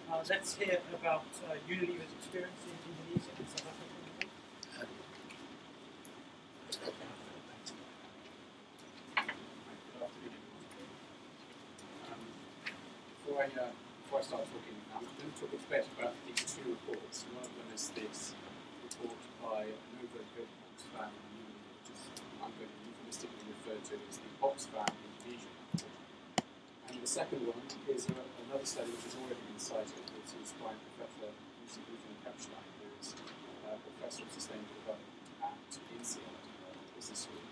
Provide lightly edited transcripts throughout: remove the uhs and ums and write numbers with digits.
let's hear about Unilever's experience in Indonesia and South Africa. Before I start talking, I'm going to talk a bit about these two reports. One of them is this report by Anglo American, which is I'm going to euphemistically refer to as the Oxfam Indonesia report. And the second one is another study which has already been cited, which is by Professor Miguel Veiga-Pestana, who is Professor of Sustainable Development at INSEAD Business School.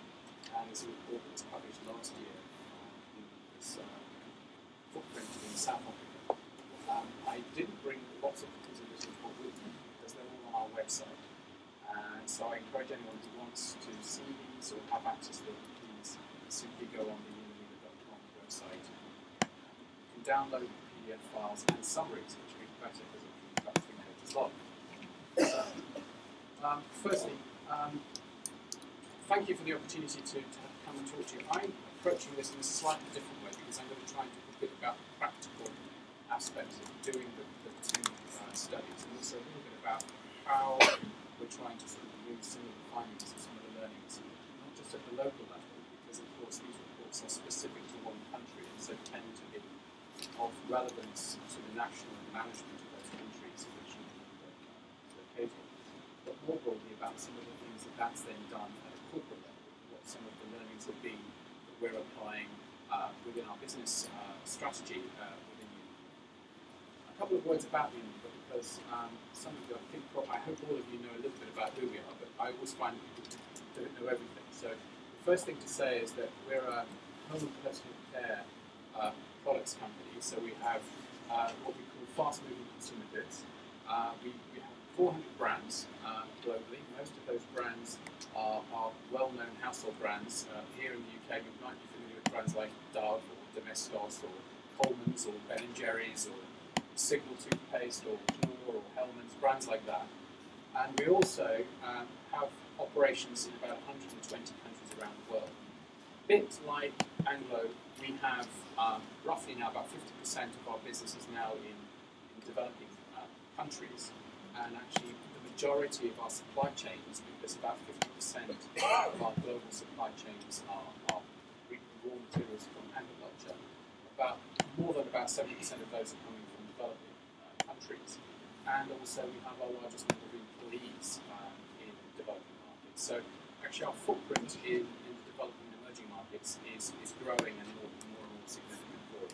And it's a report that was published last year in this footprint in South Africa. I didn't bring lots of pictures of this report with me because they're all on our website. And so I encourage anyone who wants to see these or have access to them, please simply go on the unilever.com website. You can download the PDF files and summaries, which are even better because it's about 3 pages long. So, firstly, thank you for the opportunity to come and talk to you. I'm approaching this in a slightly different way because I'm going to try and talk a bit about the practical aspects of doing the two studies, and also a little bit about how we're trying to sort of use some of the findings and some of the learnings, not just at the local level, because of course these reports are specific to one country and so tend to be of relevance to the national management of those countries which are located, but more broadly about some of the things that's then done at a corporate level, what some of the learnings have been that we're applying within our business strategy within Unilever. A couple of words about Unilever, because some of you, I hope all of you know a little bit about who we are, but I always find people don't know everything. So the first thing to say is that we're a home and personal care products company. So we have what we call fast-moving consumer goods. We have 400 brands globally. Most of those brands are well-known household brands. Here in the UK, you might be familiar with brands like Dove or Domestos or Coleman's or Ben & Jerry's or Signal toothpaste or Knorr or Hellman's, brands like that. And we also have operations in about 120 countries around the world. A bit like Anglo, we have roughly now about 50% of our business is now in developing countries, and actually the majority of our supply chains, because about 50% of our global supply chains are raw materials from agriculture, more than about 70% of those are coming from developing countries, and also we have our largest number of employees in developing markets. So actually our footprint in developing and emerging markets is growing and more and more significant for us.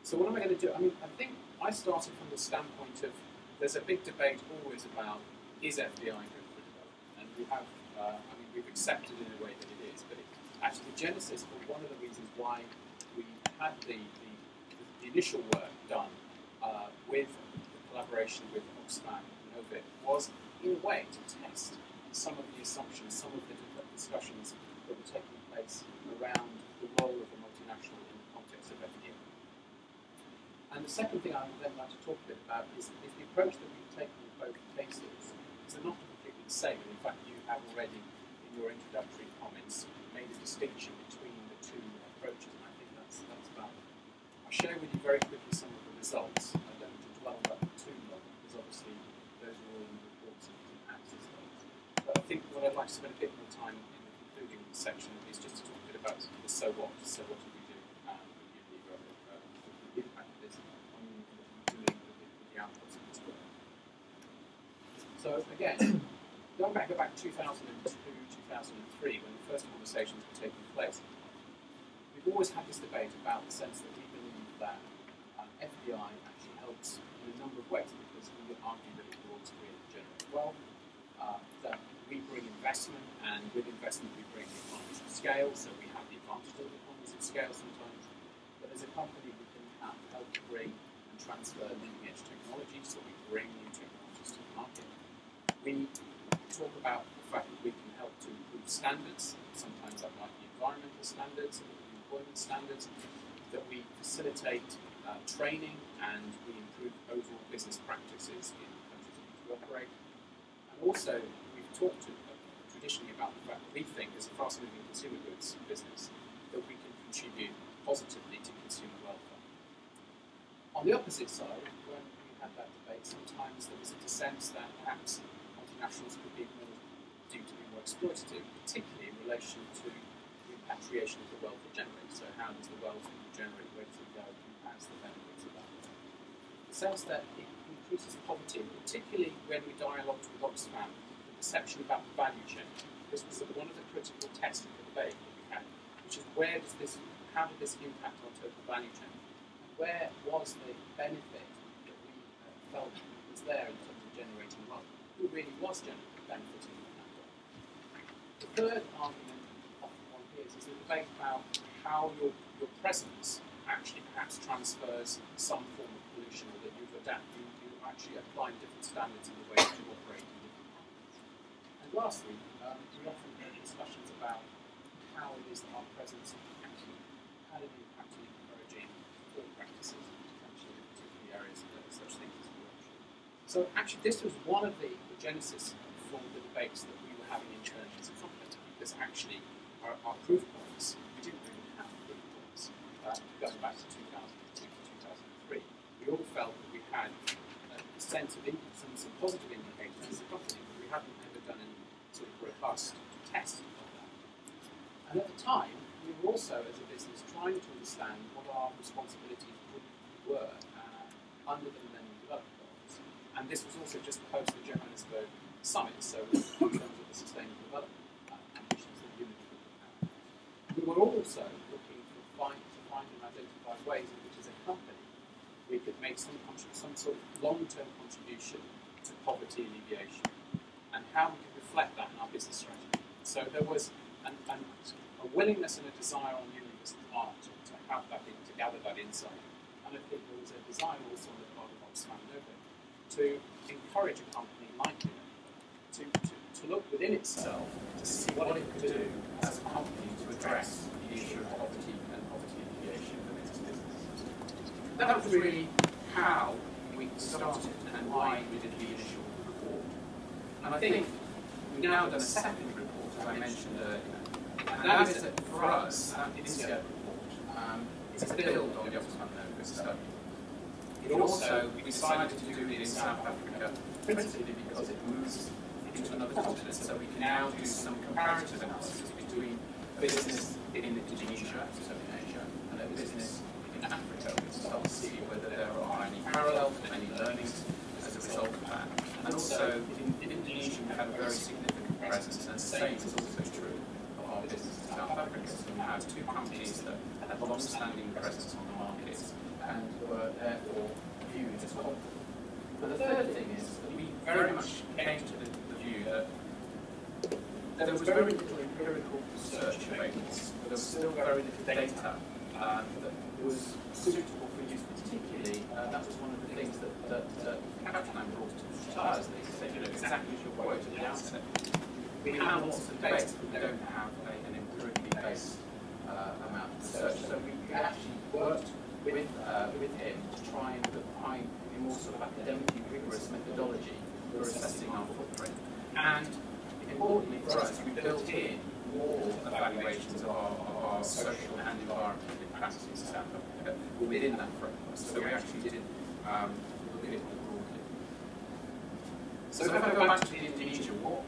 So what am I going to do? I mean, I think I started from the standpoint of there's a big debate always about is FDI good for development, and we have, we've accepted in a way that it is, but actually the genesis for one of the reasons why we had the initial work done with the collaboration with Oxfam and Novit was in a way to test some of the assumptions, some of the discussions that were taking place around the role of a multinational in the context of FDI. And the second thing I would then like to talk a bit about is the approach that we've taken in both cases. They're not completely the same, and in fact you have already, in your introductory comments, made a distinction between the two approaches, and I think that's valid. I'll share with you very quickly some of the results. I don't want to dwell on that too long, because obviously those are all in the reports and you can access those. But I think what I'd like to spend a bit more time in the concluding section is just to talk a bit about the so what do we do with Unilever, the impact of this on doing the outputs of this work. So again, go back 2002, 2003, when the first conversations were taking place, we've always had this debate about the sense that we believe that FDI actually helps in a number of ways, because we would argue that it will create generate wealth, that we bring investment, and with investment we bring the economies of scale, so we have the advantage of the economies of scale sometimes, but as a company we can help bring and transfer leading-edge technology, so we bring new technologies to the market. We talk about the fact that we can help to improve standards, sometimes that might be environmental standards or employment standards, that we facilitate training and we improve overall business practices in the countries in which we operate. And also, we've talked traditionally about the fact that we think, as a fast-moving consumer goods business, that we can contribute positively to consumer welfare. On the opposite side, when we had that debate, sometimes there was a sense that perhaps multinationals could be deemed to be more exploitative, particularly in relation to the repatriation of the wealth it generates. So how does the wealth that you generate, where does it go, who has the benefits of that? The sense that it increases poverty, particularly when we dialogued with Oxfam, the perception about the value chain. This was one of the critical tests of the debate that we had, which is how did this impact on total value chain? And where was the benefit that we felt was there in terms of generating wealth? Who really was benefiting from that wealth? The third argument often one hears is the debate about how your presence actually perhaps transfers some form of pollution, or that you've adapted, you actually apply different standards in the way that you operate in different markets. And lastly, we often hear discussions about how it is that our presence actually had an impact on encouraging poor practices, potentially in particular areas such things as corruption. So actually this was one of the genesis for the debates that we were having internally as a company, because actually our proof points, we didn't really have proof points. Going back to 2002 to 2003, we all felt that we had a sense of some positive indicators as a company, but we hadn't ever done any sort of robust test of that. And at the time, we were also, as a business, trying to understand what our responsibilities were under the Millennium Development Goals. And this was also just post the Johannesburg Summit, so in terms of the Sustainable Development ambitions that Unilever would have. We were also looking to find and identify ways in which, as a company, we could make some sort of long-term contribution to poverty alleviation, and how we could reflect that in our business strategy. So there was a willingness and a desire on Unilever's part to have that to gather that insight, and I think there was a desire also on the part of Oxfam to encourage a company like Unilever to look within itself to see what it could do as a company to address the issue of poverty and poverty alleviation within its business. That was really how we started and why we did the initial report. And I think we've now done a second report, as I mentioned earlier. And that is that for us, that INSEAD report is a build on the Anglo American study. It also, we decided to do it in South Africa principally because it moves into another continent, so we can now do some comparative analysis between a business in Indonesia, so in Asia, and a business in Africa. We start to see whether there are any parallels, any learnings as a result of that. And also, in Indonesia, we have a very significant presence, and the same is also true of our business in South Africa. So we have two companies that have a long-standing presence on the markets and were therefore viewed as comparable. And the third thing is that we very much came to the view that there was very little empirical research available, but there was still very little data that was suitable for use. Particularly, that was one of the things that Catalan brought to the trials. They said, exactly as your quote at the outset, we have lots of data, but we don't have an empirically based amount of research. So we actually worked with him to try and apply a more sort of academically rigorous methodology for assessing our footprint. And importantly for us, we built in more evaluations of our social and environmental practices in South Africa within that framework. So we actually did look at it more broadly. So if I go back to the Indonesia report,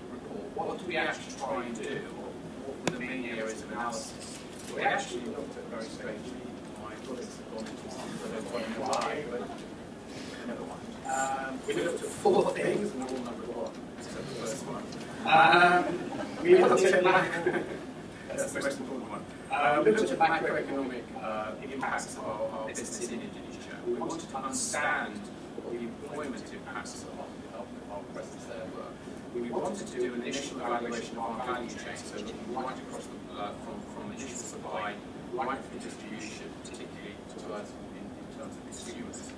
what did we actually try and do? What were the main areas of analysis? We actually looked at very strangely. My colleagues have gone into some sort of why, but never mind. We looked at four things, and all number one, except the first one. We looked at that's the most important one. We looked at macroeconomic impacts of our business in Indonesia. We wanted to understand what the employment impacts of our presence there were. We wanted to do an initial evaluation of our value chain, so looking right across from initial supply right through distribution, particularly to us in terms of consumers.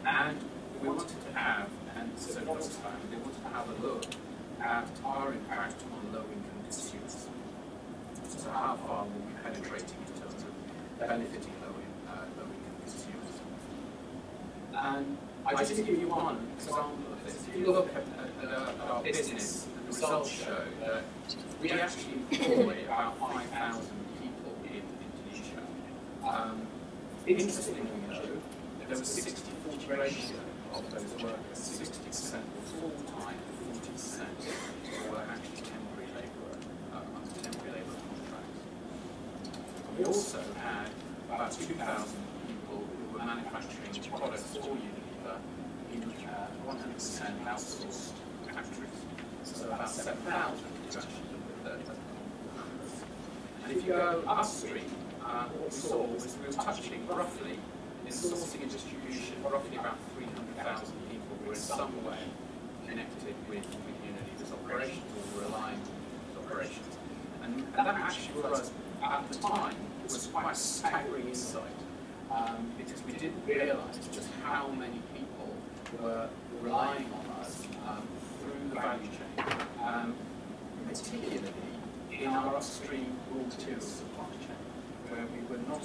And we wanted to have, and so Oxfam, they wanted to have a look at our impact on low-income consumers. So how far were we penetrating in terms of benefiting low-income consumers? And I just give you one example of this. If you look at our business, the results show that we actually employ about 5,000 people in Indonesia. Interestingly, though, there were 64 ratio of those workers, 60% were full-time, 40% were actually temporary labour, under temporary labour contracts. We also had about 2,000 people who were manufacturing products for Unilever in 100% outsourced factories. So about 7,000 to actually look at those numbers. And if you go upstream, what we saw was we were touching roughly, in sourcing and distribution, roughly about 300,000 people who were in some way connected with Unilever's operations or relying on those operations. And that actually for us, at the time, was quite a staggering insight, because we didn't realise just how many people were relying on us through the value chain, particularly in our upstream raw materials supply chain, where we were not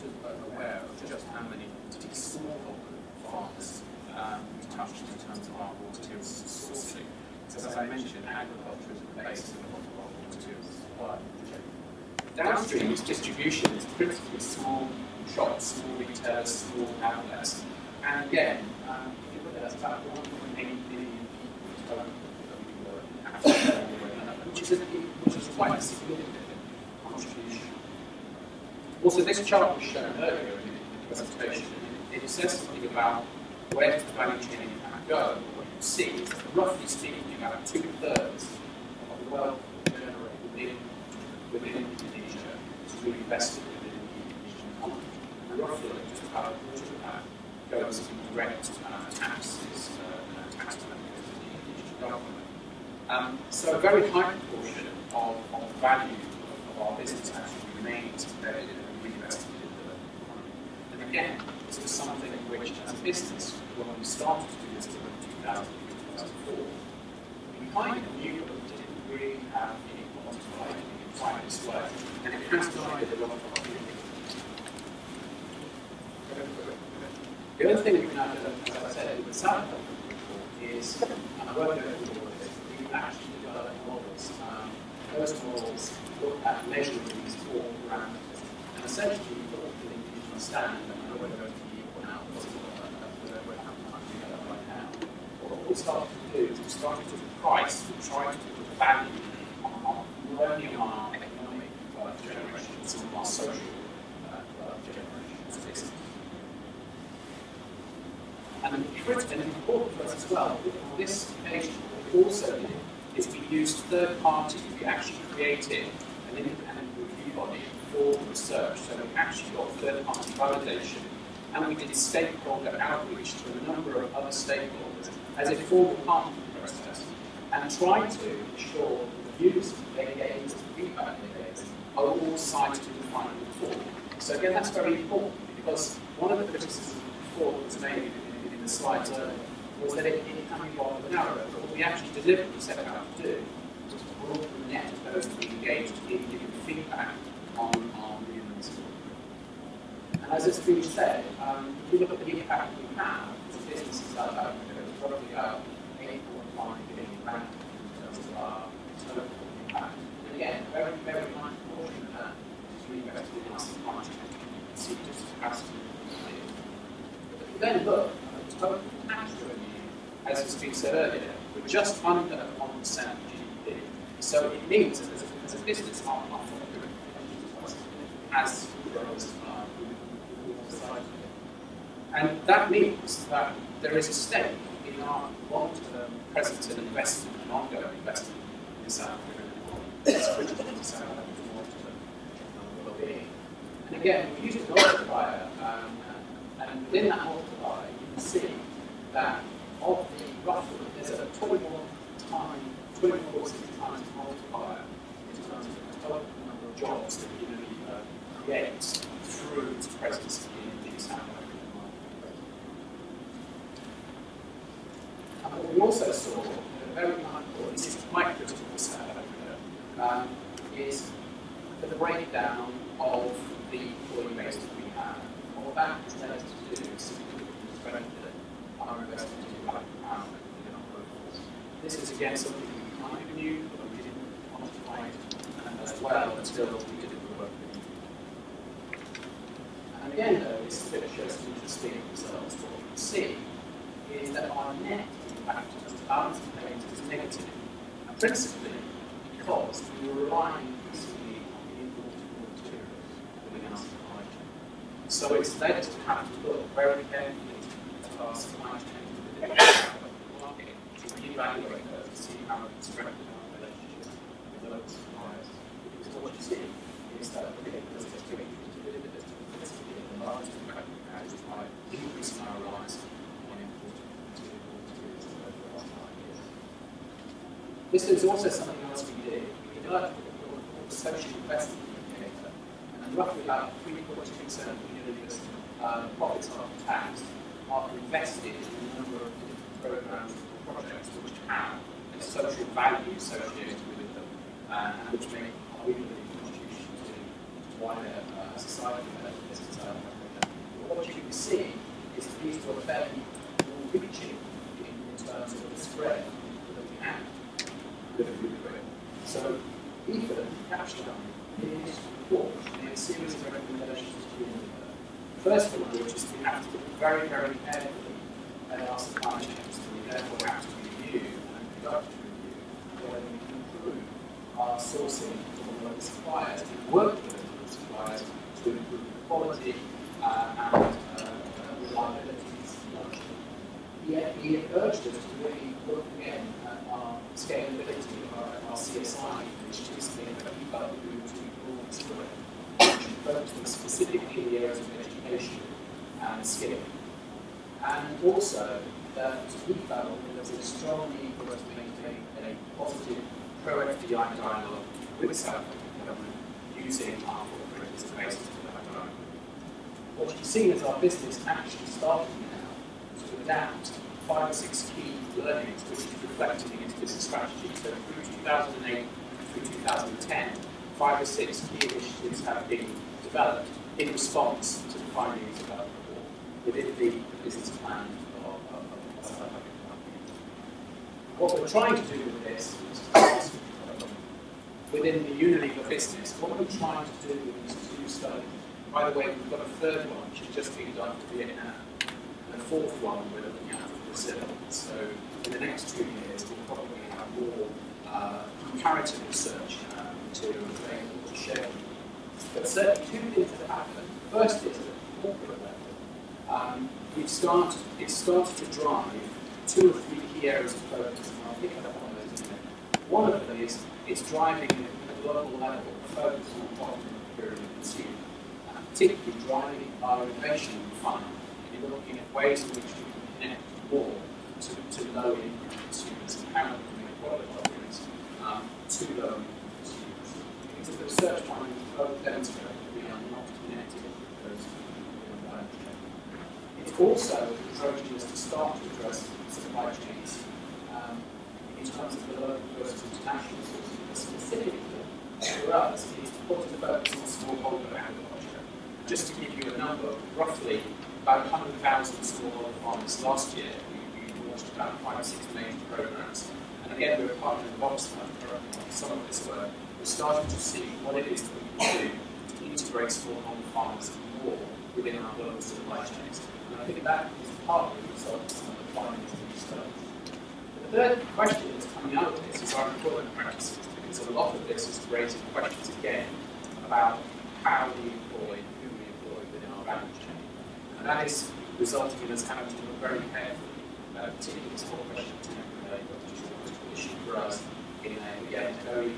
aware of just how many particularly smallholder farmers we touched in terms of our raw materials sourcing. Because as I mentioned, agriculture is the basis of a lot of our raw materials supply chain. Downstream is distribution, it's principally small shops, small retailers, small outlets. And again, if you look at that, it's about 1.8 billion people which is quite a significant contribution. Also, this chart was shown earlier in the presentation. It says something about where does the value chain go. What you see is that, roughly speaking, about 2/3 of the wealth generated within Indonesia is really invested within the Indonesian economy. And roughly just about a quarter of that goes to direct taxes, tax benefits to the Indonesian government. So a very high proportion of value of our business actually remains embedded and reinvested in the economy. And again, this was something which, as a business, when we started to do this in 2000, 2004, we kind of knew that we didn't really have any quantified in quite this way, and it has provided a lot of opportunity. The other thing we've now done, as I said, with the South African report is, and I won't go through all of this, but we've actually developed models. Those models look at measuring these 4 parameters, and essentially we thought that we could understand, and I know we're going to be equal now because we're having time to do that right now. But what we started to do is we started to price and try to put value on not only on our economic wealth generation, but some of our social wealth generation as a business. And important for us as well, on this occasion, what we also did is we used third parties. We actually created an independent review body for the research, so we actually got third party validation, and we did stakeholder outreach to a number of other stakeholders as a formal part of the process, and tried to ensure the views they gave us, the feedback they gave us, are all cited in the final report. So again, that's very important, because one of the criticisms before that was made in the slides earlier was that it can be rather narrow, but what we actually deliberately set out to do was to broaden the net of those that we engaged in giving feedback on the humans. And as it's been said, if you look at the impact we have as a business in South Africa, it's roughly about 8.5 billion rand in terms of our total impact. And again, a very, very high proportion of that is reinvested in our supply chain. You can see just capacity. But if you then look at the total tax revenue, as has been said earlier, we're just under 1% of GDP. So it means that as a business, our footprint as grows society. And that means that there is a stake in our long-term presence and investment and ongoing investment in South African economy. It's critical to South Africa's long-term well-being. And again, we use a multiplier, and within that multiplier, you can see that of the roughly, there's a 24 times multiplier in terms of the total number of jobs that Unilever creates through its presence in the South African market. And what we also saw, a very important, this is quite critical for South Africa, is the breakdown of the employee base that we have. And what that has led us to do is significantly strengthen our investment in black empowerment within our workforce. This is again something we kind of knew, but we didn't quantify it as well until we did the work that we did. And again, though, this bit shows some interesting results. What you can see is that our net impact of balance of payments is negative. And principally because we rely increasingly on the imported raw materials within our supply chain. So it's led to have to look very carefully at our supply chain within the market to reevaluate those, to see how we can strengthen our relationships with local suppliers. Because what you see is that the largest impact we've had is by increasing our reliance on imported materials over the last 5 years. This is also something else we did. We developed what we call the social investment indicator, and roughly about 3.2% of Unilever's profits after tax are invested in a number of different programs or projects which have a social value associated with them, and which make a really contribution to wider society benefits. What you can see is that these were fairly reaching in terms of the spread that we had with the grid. So Ethan touched on in his report made a series of recommendations to Unilever. First of which is we have to look very, very carefully at our supply chains. We therefore have to review and conduct a review whether we can improve our sourcing from local suppliers and work with local suppliers to improve the quality and reliability. He urged us to really look again at our scalability of our CSI initiatives, that we felt we were too broad spread, which focused specifically in the areas of education and skilling. And also, we felt that there was a strong need for us to maintain a positive pro-FDI dialogue with the South African government using our footprint as a basis for that dialogue. What you see is our business actually starting now to adapt 5 or 6 key learnings which is reflected in its business strategy. So through 2008 through 2010, 5 or 6 key initiatives have been developed in response to the findings of that report within the business plan of South African companies. What we're trying to do with this is within the Unilever business, what we're trying to do with these 2 studies. By the way, we've got a 3rd one which has just been done for Vietnam, and a 4th one we're looking at for Brazil. So in the next 2 years, we'll probably have more comparative research material available to share. But certainly 2 things that have happened. First is at the corporate level, it's started to drive 2 or 3 key areas of focus, and I'll pick up on those in a minute. One of them is it's driving at a global level a focus on profit and improving the consumer. Particularly driving our innovation fund in looking at ways in which we can connect more to low-income consumers and how we can make product offerings to low-income consumers. Because the research findings both demonstrate that we are not connected with those value chain. It's also encouraging us to start to address supply chains in terms of the local versus international sourcing. Specifically, for us, it's to put the focus on smallholder agriculture. Just to give you a number, roughly about 100,000 smallholder farmers last year. We launched about 5 or 6 major programs. And again, we're partnering with Oxford for some of this work. We're starting to see what it is that we can do to integrate smallholder farmers more within our global supply chains. And I think that is partly the result of some of the findings of these studies. The 3rd question that's coming out of this is our employment practices, because a lot of this is raising questions again about how we employ value chain. And that is resulting in us having to look very carefully, particularly this whole question of temporary labour, which is a critical issue for us in a very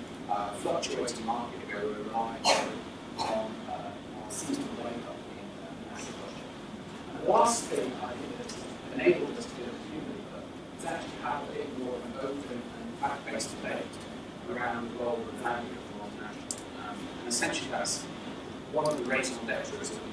fluctuating market where we're relying on seasonal labour in agriculture. And the last thing I think that's enabled us to do at Unilever is actually have a bit more of an open and fact-based debate around the role of value of multinational. And essentially that's one of the raison d'etres of the